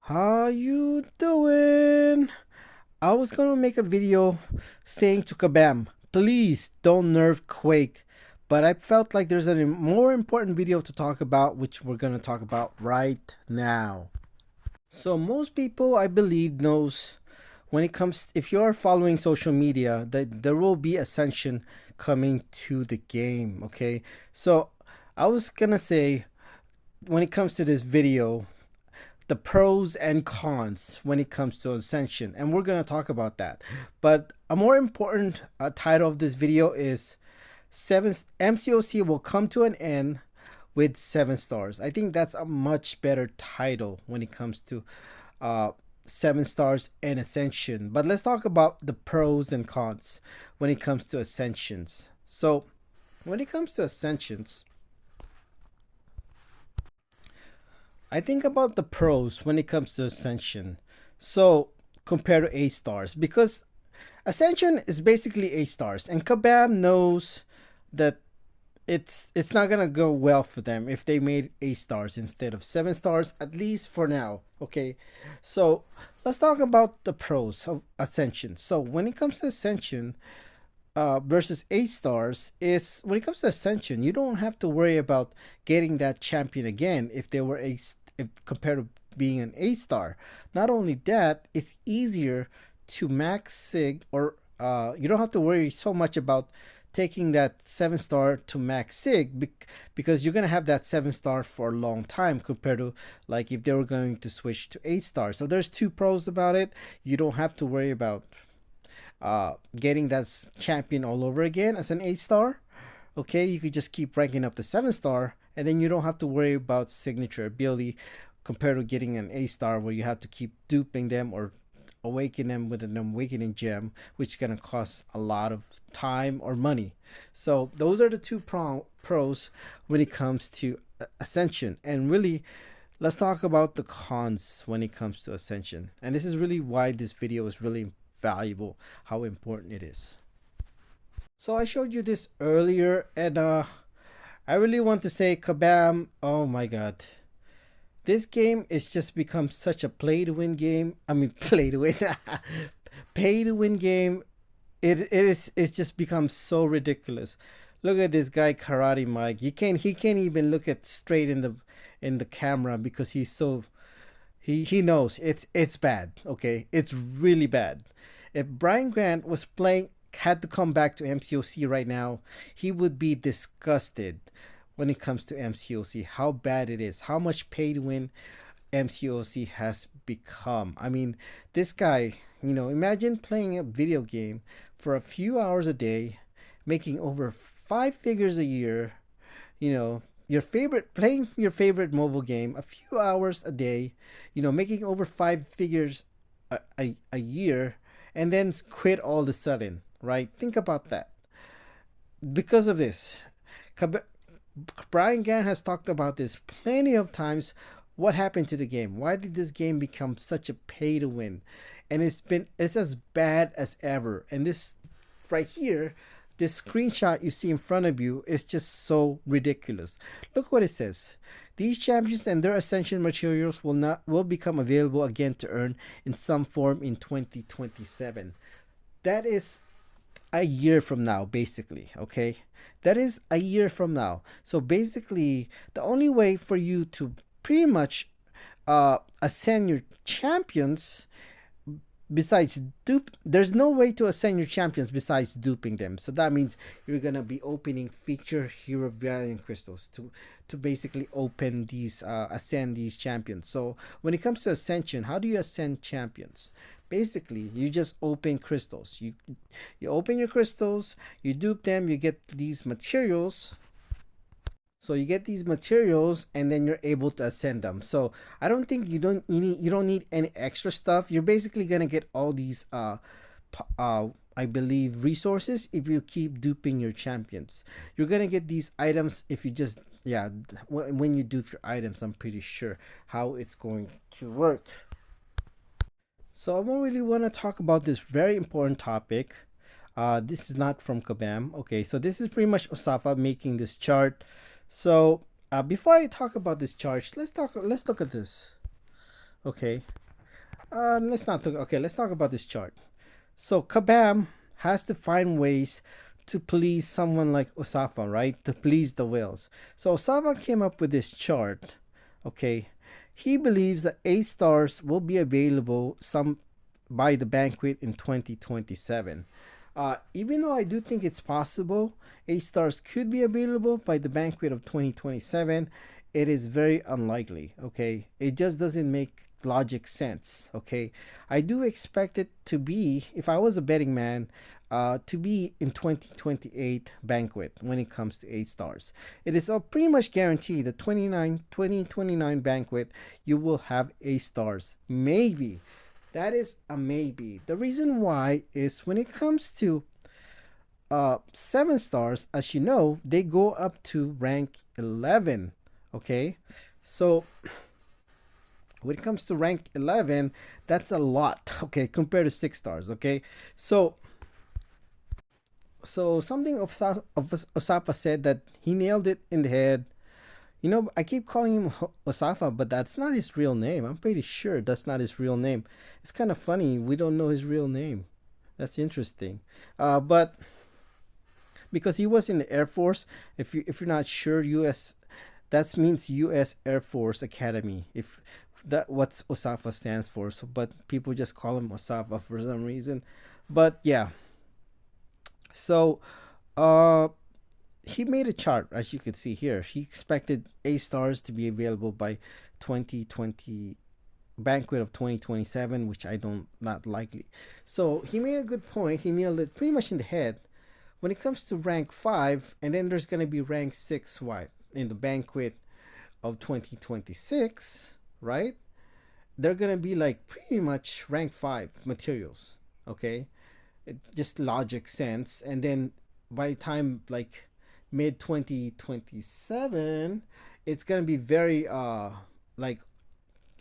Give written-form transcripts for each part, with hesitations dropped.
How you doing? I was gonna make a video saying to Kabam, please don't nerf Quake, but I felt like there's a more important video to talk about, which we're gonna talk about right now. So most people, I believe, knows when it comes if you're following social media that there will be ascension coming to the game. Okay, so I was gonna say when it comes to this video the pros and cons when it comes to ascension, and we're going to talk about that. But a more important title of this video is seven MCOC will come to an end with 7 stars. I think that's a much better title when it comes to uh 7 stars and ascension. But let's talk about the pros and cons when it comes to ascensions. So when it comes to ascensions, I think about the pros when it comes to Ascension. So compared to A stars, because Ascension is basically A stars, and Kabam knows that it's not gonna go well for them if they made A stars instead of 7 stars, at least for now. Okay, so let's talk about the pros of Ascension. So when it comes to Ascension, versus A stars is when it comes to Ascension, you don't have to worry about getting that champion again if they were if compared to being an A star. Not only that, it's easier to max sig, or you don't have to worry so much about taking that 7 star to max sig because you're gonna have that 7 star for a long time compared to like if they were going to switch to A stars. So there's two pros about it. You don't have to worry about getting that champion all over again as an A star. Okay, you could just keep ranking up the 7 star, and then you don't have to worry about signature ability compared to getting an A star where you have to keep duping them or awaken them with an awakening gem, which is going to cost a lot of time or money. So those are the two pros when it comes to Ascension. And really, let's talk about the cons when it comes to Ascension. And this is really why this video is really valuable, how important it is. So I showed you this earlier, and I really want to say Kabam. Oh my god, this game is just become such a play to win game. I mean, play to win, pay to win game. It's just become so ridiculous. Look at this guy Karate Mike. He can't even look at straight in the camera because he's so he knows it's bad. Okay, it's really bad. If Brian Grant was playing had to come back to MCOC right now, he would be disgusted when it comes to MCOC. How bad it is, how much pay to win MCOC has become. I mean, this guy, imagine playing a video game for a few hours a day, making over 5 figures a year, your favorite playing your favorite mobile game a few hours a day, making over 5 figures a year, and then quit all of a sudden, right? Think about that. Because of this, Brian Gann has talked about this plenty of times. What happened to the game? Why did this game become such a pay to win? And it's as bad as ever. And this right here, this screenshot you see in front of you is just so ridiculous. Look what it says. These champions and their ascension materials will become available again to earn in some form in 2027. That is a year from now, basically. Okay, that is a year from now. So basically, the only way for you to pretty much ascend your champions besides there's no way to ascend your champions besides duping them. So that means you're gonna be opening feature hero variant crystals to basically open these ascend these champions. So when it comes to ascension, how do you ascend champions? Basically, you just open crystals. You open your crystals, you dupe them, you get these materials. So you get these materials, and then you're able to ascend them. So I don't think you don't need any extra stuff. You're basically gonna get all these I believe resources if you keep duping your champions. You're gonna get these items if you just when you dupe your items. I'm pretty sure how it's going to work. So I don't really want to talk about this very important topic. This is not from Kabam. Okay, so this is pretty much Osafa making this chart. So before I talk about this chart, let's look at this. Okay. Let's not talk. Okay, let's talk about this chart. So Kabam has to find ways to please someone like Osafa, right? To please the whales. So Osafa came up with this chart. Okay, he believes that A stars will be available some by the banquet in 2027. Even though I do think it's possible A stars could be available by the banquet of 2027, it is very unlikely. Okay, it just doesn't make logic sense. Okay, I do expect it to be, if I was a betting man, to be in 2028 banquet when it comes to A stars. It is pretty much guaranteed the 2029 banquet you will have A stars. Maybe that is a maybe. The reason why is when it comes to 7 stars, as you know, they go up to rank 11. Okay, so when it comes to rank 11, that's a lot. Okay, compared to 6 stars. Okay, so something of Osapa said that he nailed it in the head. You know, I keep calling him Osafa, but that's not his real name. I'm pretty sure that's not his real name. It's kind of funny. We don't know his real name. That's interesting. But because he was in the Air Force, if you're not sure, U.S. that means U.S. Air Force Academy. If that what Osafa stands for. So, but people just call him Osafa for some reason. But yeah. So, uh, he made a chart as you can see here. He expected A stars to be available by 2020 banquet of 2027, which I don't not likely. So he made a good point. He nailed it pretty much in the head. When it comes to rank 5, and then there's gonna be rank 6 what in the banquet of 2026, right? They're gonna be like pretty much rank 5 materials. Okay, it just logic sense. And then by the time like mid 2027, it's gonna be very like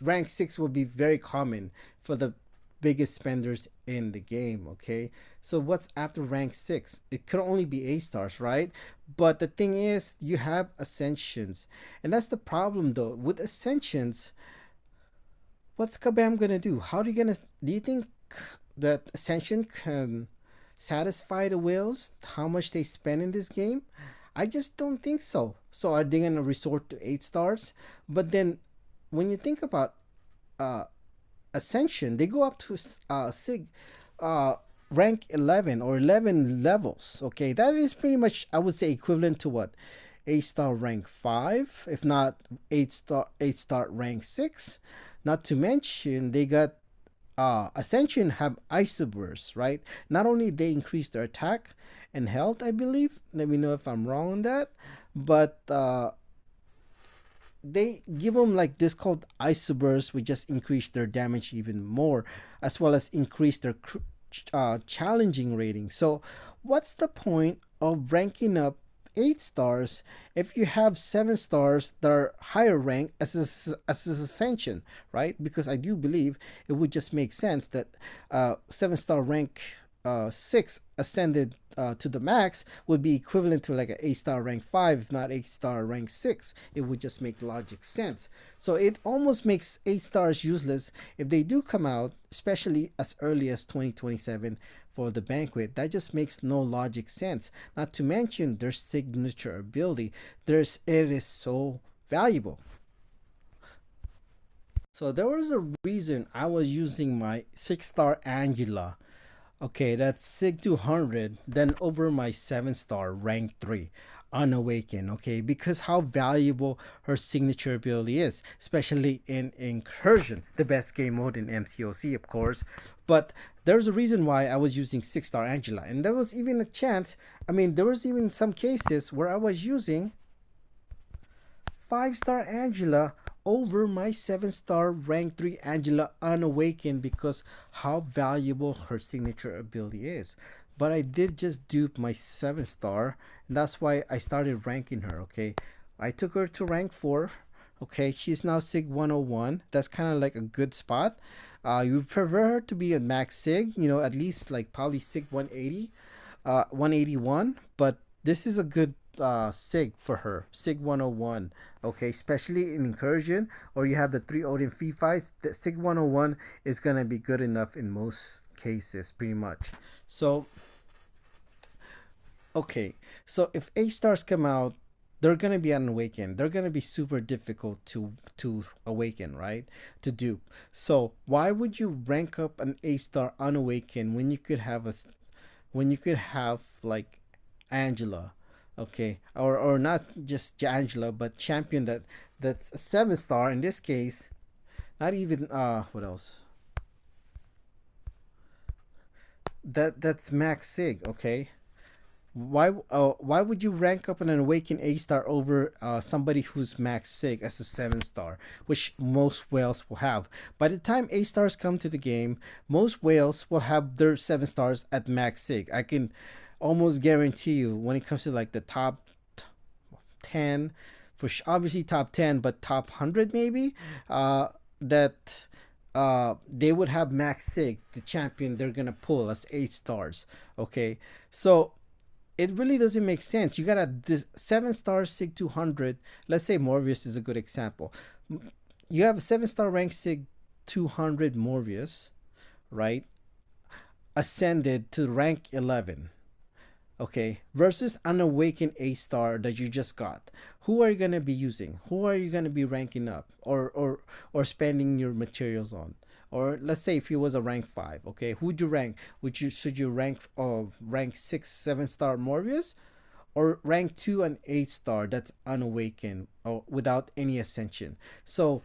rank 6 will be very common for the biggest spenders in the game. Okay, so what's after rank 6? It could only be A stars, right? But the thing is, you have ascensions, and that's the problem though with ascensions. What's Kabam gonna do? How are you gonna do you think that ascension can satisfy the whales how much they spend in this game? I just don't think so. So are they gonna resort to 8 stars? But then when you think about uh ascension, they go up to sig uh rank 11 or 11 levels. Okay, that is pretty much, I would say, equivalent to what, 8 star rank 5, if not 8 star rank 6. Not to mention they got Ascension have isobursts, right? Not only they increase their attack and health, I believe. Let me know if I'm wrong on that. But they give them like this called isobursts, which just increase their damage even more, as well as increase their challenging rating. So, what's the point of ranking up 8 stars if you have 7 stars that are higher rank as ascension, right? Because I do believe it would just make sense that 7 star rank 6 ascended to the max would be equivalent to like an 8 star rank 5, if not 8 star rank 6. It would just make logic sense. So it almost makes 8 stars useless if they do come out, especially as early as 2027 for the banquet. That just makes no logic sense. Not to mention their signature ability. It is so valuable. So there was a reason I was using my 6 star Angela. Okay, that's Sig 200, then over my 7 star rank 3 Unawaken. Okay, because how valuable her signature ability is, especially in Incursion, the best game mode in MCOC, of course. But there's a reason why I was using 6 star Angela, and there was even a chance. I mean, there was even some cases where I was using 5 star Angela over my 7 star rank 3 Angela Unawakened because how valuable her signature ability is. But I did just dupe my 7 star, and that's why I started ranking her. Okay, I took her to rank 4. Okay, she's now Sig 101. That's kind of like a good spot. You prefer her to be a max Sig, at least like probably Sig 180, 181. But this is a good Sig for her, Sig 101. Okay, especially in incursion, or you have the three Odin fee fights. The Sig 101 is gonna be good enough in most cases, pretty much. So okay, so if A stars come out, they're gonna be unawakened. They're gonna be super difficult to awaken, right? To dupe. So why would you rank up an A star unawakened when you could have when you could have like Angela, okay, or not just Angela, but champion that's a 7 star in this case. Not even what else? That's Max Sig, okay. Why would you rank up an awakened A star over somebody who's max sig as a 7 star, which most whales will have? By the time A stars come to the game, most whales will have their 7 stars at max sig. I can almost guarantee you when it comes to like the top 10, for obviously top 10, but top 100 maybe, that they would have max sig, the champion they're gonna pull as 8 stars. Okay, so it really doesn't make sense. You got a 7 star Sig 200. Let's say Morbius is a good example. You have a 7 star rank Sig 200 Morbius, right? Ascended to rank 11. Okay, versus an awakened A star that you just got. Who are you gonna be using? Who are you gonna be ranking up or spending your materials on? Or let's say if he was a rank 5, okay, who'd you rank? Would you should you rank 6, 7 star Morbius, or rank 2 and 8 star that's unawakened or without any ascension? So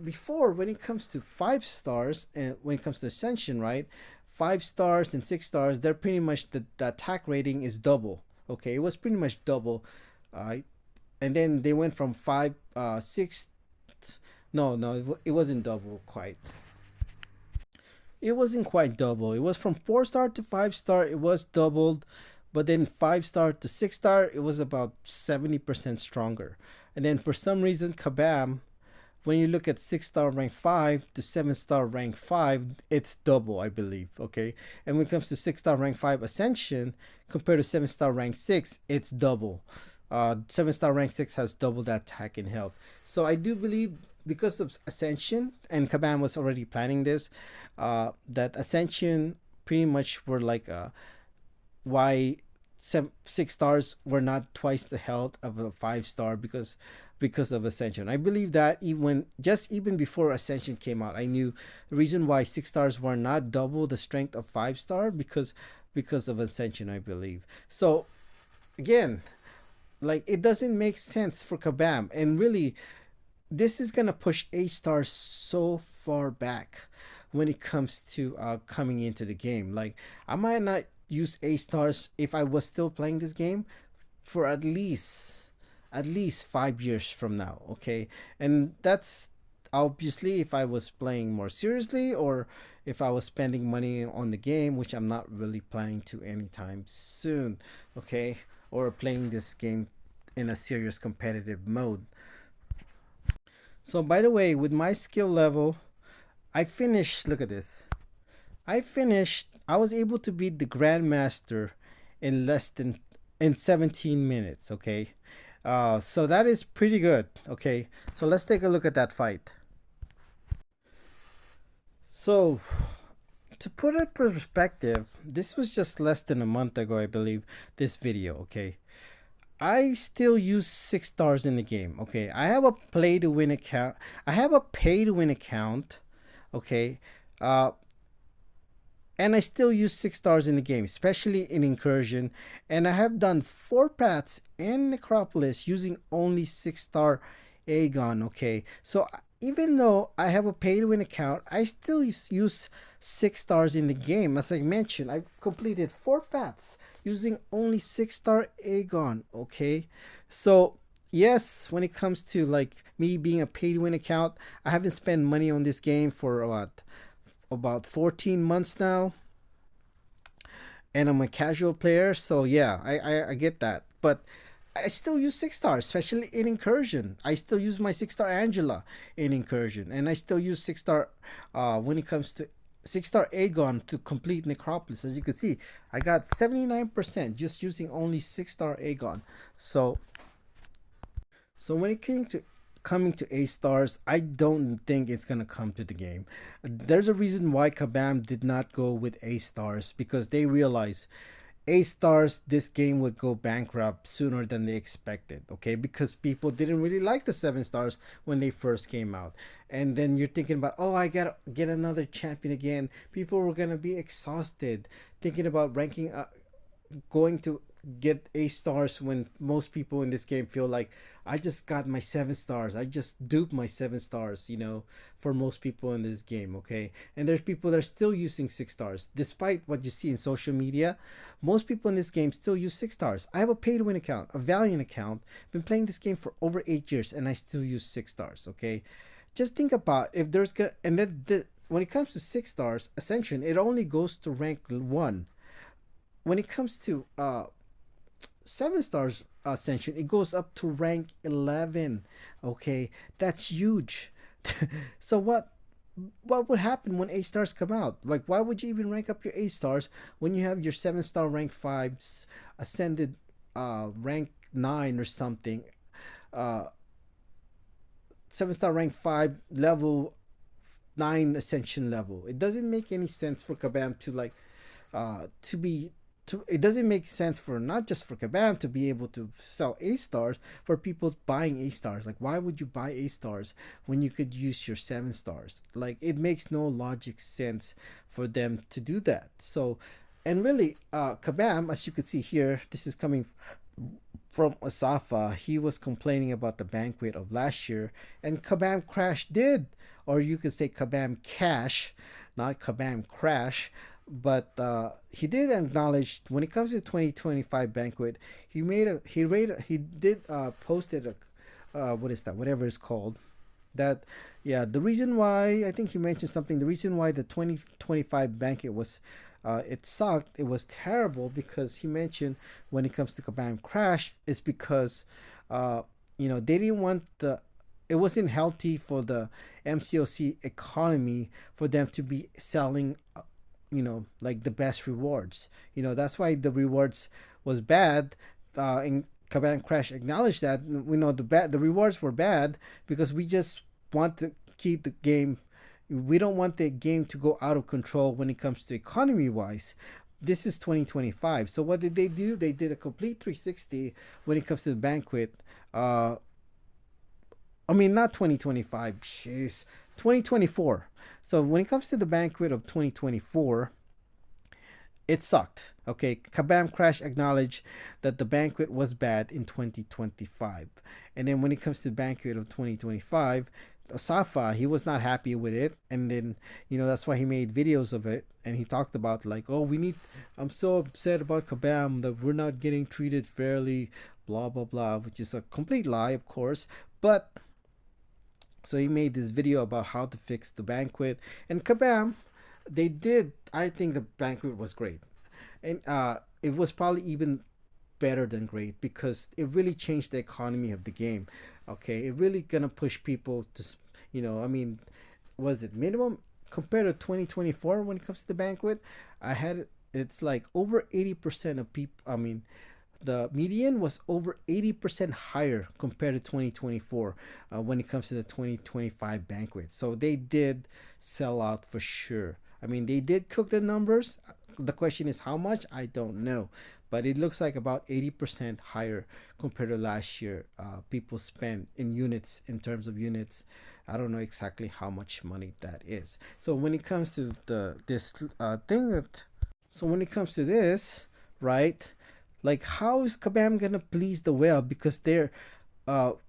before, when it comes to 5 stars and when it comes to ascension, right? 5 stars and 6 stars, they're pretty much the attack rating is double. Okay, it was pretty much double. Uh, and then they went from 6. No, it wasn't double quite. It wasn't quite double. It was from 4 star to 5 star. It was doubled, but then 5 star to 6 star, it was about 70% stronger. And then for some reason, Kabam, when you look at 6 star rank 5 to 7 star rank 5, it's double, I believe. Okay, and when it comes to 6 star rank 5 ascension compared to 7 star rank 6, it's double. 7 star rank 6 has double that attack and health. So I do believe because of ascension, and Kabam was already planning this, that ascension pretty much were like why 6 stars were not twice the health of a 5 star, because of ascension. I believe that even before ascension came out, I knew the reason why 6 stars were not double the strength of 5 star, because of ascension, I believe. So again, like, it doesn't make sense for Kabam, and really this is gonna push A stars so far back when it comes to coming into the game. Like, I might not use A stars if I was still playing this game for at least 5 years from now. Okay, and that's obviously if I was playing more seriously, or if I was spending money on the game, which I'm not really planning to anytime soon. Okay, or playing this game in a serious competitive mode. So by the way, with my skill level, I finished. Look at this. I was able to beat the Grandmaster in less than in 17 minutes. Okay, so that is pretty good. Okay, so let's take a look at that fight. So to put it in perspective, this was just less than a month ago, I believe. This video. Okay, I still use 6 stars in the game. Okay, I have a play to win account. I have a pay to win account. Okay, uh, and I still use 6 stars in the game, especially in incursion. And I have done 4 paths in Necropolis using only 6 star Aegon. Okay, so even though I have a pay to win account, I still use 6 stars in the game. As I mentioned, I've completed 4 paths using only 6 star Aegon. Okay, so yes, when it comes to like me being a pay to win account, I haven't spent money on this game for about 14 months now, and I'm a casual player, so yeah, I get that. But I still use 6 stars, especially in incursion. I still use my 6 star Angela in incursion, and I still use 6 star when it comes to 6-star Aegon to complete Necropolis. As you can see, I got 79% just using only 6-star Aegon. So when it came to coming to A stars, I don't think it's gonna come to the game. There's a reason why Kabam did not go with A stars, because they realized A stars, this game would go bankrupt sooner than they expected. Okay, because people didn't really like the 7 stars when they first came out, and then you're thinking about, oh, I gotta get another champion again. People were gonna be exhausted thinking about ranking, going to get A stars when most people in this game feel like, I just got my 7 stars. I just duped my 7 stars, for most people in this game, okay? And there's people that are still using 6 stars. Despite what you see in social media, most people in this game still use 6 stars. I have a pay to win account, a Valiant account, been playing this game for over 8 years, and I still use 6 stars, okay? Just think about if there's gonna, and then when it comes to 6 stars Ascension, it only goes to rank 1. When it comes to 7 stars Ascension, it goes up to rank 11. Okay, that's huge. So what would happen when A stars come out? Like, why would you even rank up your A stars when you have your 7-star rank 5s ascended rank 9 or something? Uh 7-star rank 5 level 9 ascension level. It doesn't make any sense for Kabam to like to be to, it doesn't make sense for not just for Kabam to be able to sell A stars for people buying A stars. Like, why would you buy A stars when you could use your 7 stars? Like, it makes no logic sense for them to do that. So, and really, Kabam, as you could see here, this is coming from Asafa. He was complaining about the banquet of last year, and Kabam Crash did, or you could say Kabam Cash, not Kabam Crash. But he did acknowledge when it comes to 2025 banquet, he did posted a what is that, whatever it's called, that, yeah, the reason why, I think he mentioned something, the reason why the 2025 banquet was, it sucked, it was terrible, because he mentioned when it comes to Kabam Crash is because they didn't want the, it wasn't healthy for the MCOC economy for them to be selling, like the best rewards. That's why the rewards was bad. And Kabam Crash acknowledged that. We know the rewards were bad because we just want to keep the game. We don't want the game to go out of control when it comes to economy wise. This is 2025. So what did they do? They did a complete 360 when it comes to the banquet. I mean, not 2025. Jeez, 2024. So when it comes to the banquet of 2024, it sucked. Okay, Kabam Crash acknowledged that the banquet was bad in 2025. And then when it comes to the banquet of 2025, Safa, he was not happy with it. And then, that's why he made videos of it. And he talked about, like, oh, I'm so upset about Kabam that we're not getting treated fairly, blah, blah, blah, which is a complete lie, of course. But so he made this video about how to fix the banquet. And Kabam, they did. I think the banquet was great, and it was probably even better than great because it really changed the economy of the game. Okay, it really gonna push people to, I mean, was it minimum compared to 2024 when it comes to the banquet? It's like over 80% of people. I mean, the median was over 80% higher compared to 2024 when it comes to the 2025 banquet. So they did sell out for sure. I mean, they did cook the numbers. The question is how much? I don't know. But it looks like about 80% higher compared to last year. People spent in units, in terms of units. I don't know exactly how much money that is. So when it comes to when it comes to this, right? Like, how is Kabam gonna please the whale? Because their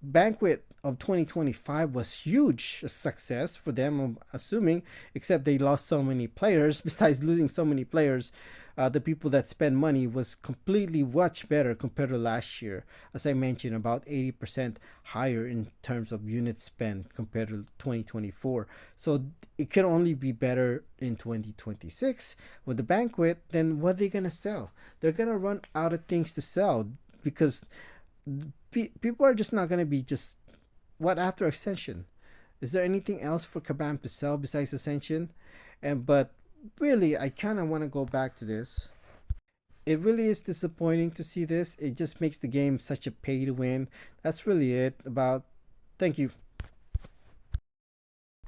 banquet of 2025 was huge, a success for them, I'm assuming, except they lost so many players. Besides losing so many players, the people that spend money was completely much better compared to last year. As I mentioned, about 80% higher in terms of units spent compared to 2024. So it can only be better in 2026 with the banquet. Then what are they gonna sell? They're gonna run out of things to sell because people are just not gonna be just, what after Ascension? Is there anything else for Kabam to sell besides Ascension? And but really, I kind of want to go back to this. It really is disappointing to see this. It just makes the game such a pay to win. That's really it about. Thank you.